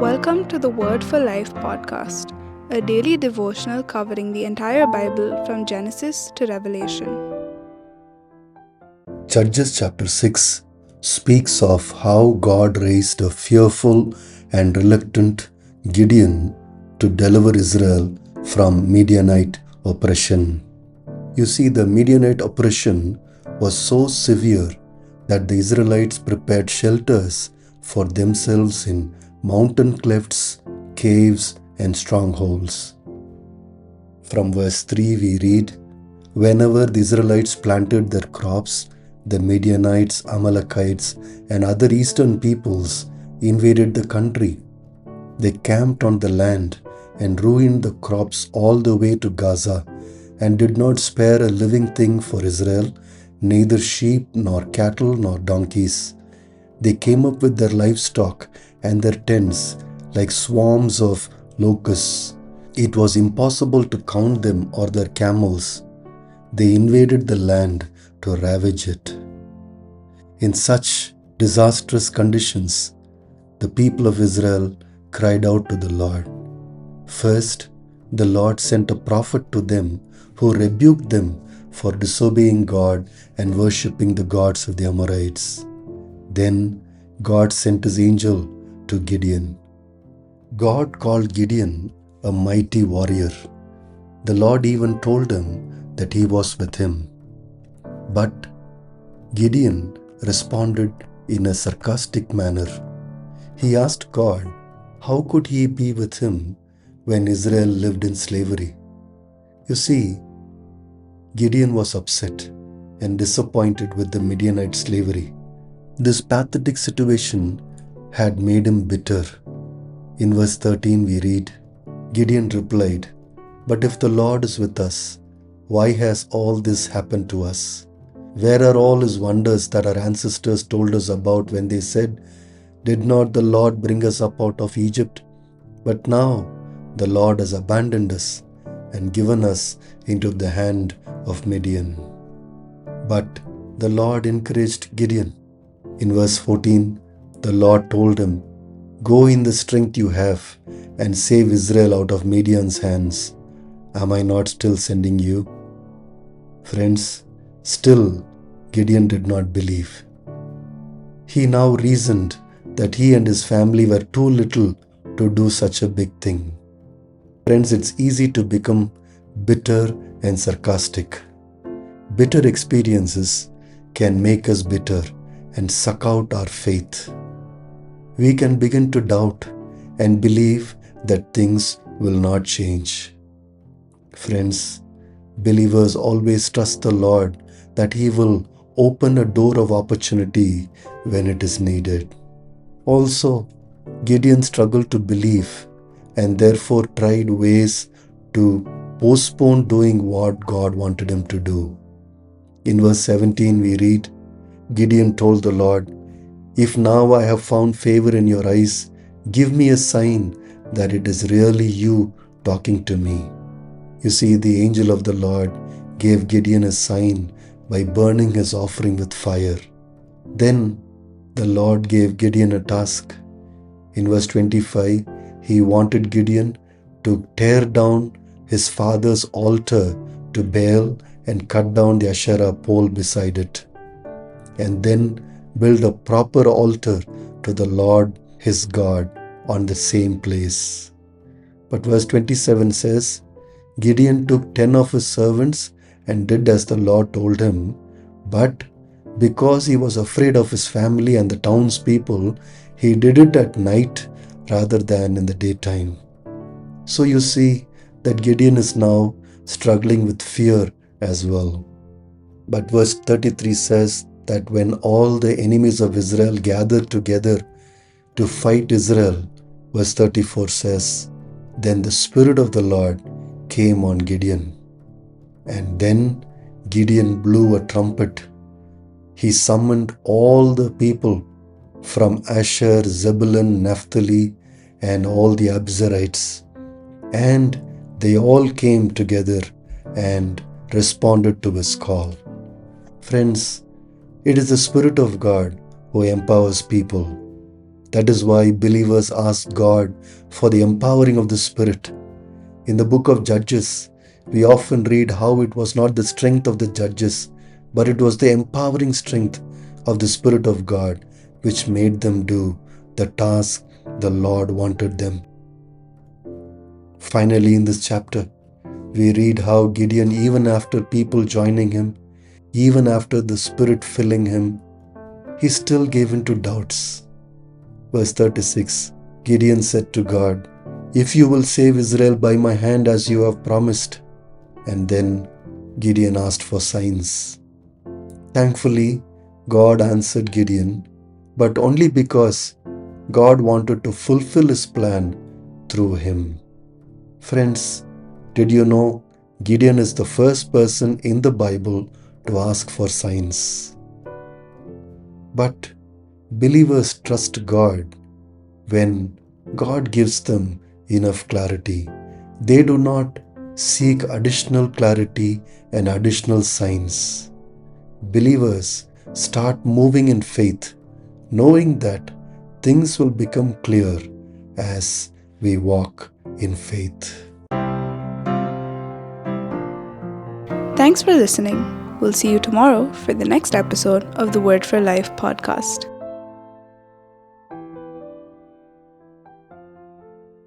Welcome to the Word for Life podcast, a daily devotional covering the entire Bible from Genesis to Revelation. Judges chapter 6 speaks of how God raised a fearful and reluctant Gideon to deliver Israel from Midianite oppression. You see, the Midianite oppression was so severe that the Israelites prepared shelters for themselves in mountain clefts, caves, and strongholds. From verse 3 we read, "Whenever the Israelites planted their crops, the Midianites, Amalekites, and other eastern peoples invaded the country. They camped on the land and ruined the crops all the way to Gaza, and did not spare a living thing for Israel, neither sheep, nor cattle, nor donkeys. They came up with their livestock and their tents like swarms of locusts. It was impossible to count them or their camels. They invaded the land to ravage it." In such disastrous conditions, the people of Israel cried out to the Lord. First, the Lord sent a prophet to them who rebuked them for disobeying God and worshipping the gods of the Amorites. Then God sent his angel to Gideon. God called Gideon a mighty warrior. The Lord even told him that he was with him. But Gideon responded in a sarcastic manner. He asked God, how could he be with him when Israel lived in slavery? You see, Gideon was upset and disappointed with the Midianite slavery. This pathetic situation had made him bitter. In verse 13 we read, Gideon replied, "But if the Lord is with us, why has all this happened to us? Where are all his wonders that our ancestors told us about when they said, 'Did not the Lord bring us up out of Egypt?' But now the Lord has abandoned us and given us into the hand of Midian." But the Lord encouraged Gideon. In verse 14, the Lord told him, "Go in the strength you have and save Israel out of Midian's hands. Am I not still sending you?" Friends, still Gideon did not believe. He now reasoned that he and his family were too little to do such a big thing. Friends, it's easy to become bitter and sarcastic. Bitter experiences can make us bitter and suck out our faith. We can begin to doubt and believe that things will not change. Friends, believers always trust the Lord that He will open a door of opportunity when it is needed. Also, Gideon struggled to believe and therefore tried ways to postpone doing what God wanted him to do. In verse 17 we read, Gideon told the Lord, "If now I have found favor in your eyes, give me a sign that it is really you talking to me." You see, the angel of the Lord gave Gideon a sign by burning his offering with fire. Then the Lord gave Gideon a task. In verse 25, he wanted Gideon to tear down his father's altar to Baal and cut down the Asherah pole beside it, and then build a proper altar to the Lord his God on the same place. But verse 27 says, Gideon took 10 of his servants and did as the Lord told him, but because he was afraid of his family and the townspeople, he did it at night rather than in the daytime. So you see that Gideon is now struggling with fear as well. But verse 33 says that when all the enemies of Israel gathered together to fight Israel, verse 34 says, then the Spirit of the Lord came on Gideon. And then Gideon blew a trumpet. He summoned all the people from Asher, Zebulun, Naphtali, and all the Abzerites. And they all came together and responded to his call. Friends, it is the Spirit of God who empowers people. That is why believers ask God for the empowering of the Spirit. In the book of Judges, we often read how it was not the strength of the judges, but it was the empowering strength of the Spirit of God which made them do the task the Lord wanted them. Finally, in this chapter, we read how Gideon, even after people joining him, even after the Spirit filling him, he still gave in to doubts. Verse 36, Gideon said to God, "If you will save Israel by my hand as you have promised." And then Gideon asked for signs. Thankfully, God answered Gideon, but only because God wanted to fulfill his plan through him. Friends, did you know Gideon is the first person in the Bible to ask for signs? But believers trust God when God gives them enough clarity. They do not seek additional clarity and additional signs. Believers start moving in faith, knowing that things will become clear as we walk in faith. Thanks for listening. We'll see you tomorrow for the next episode of the Word for Life podcast.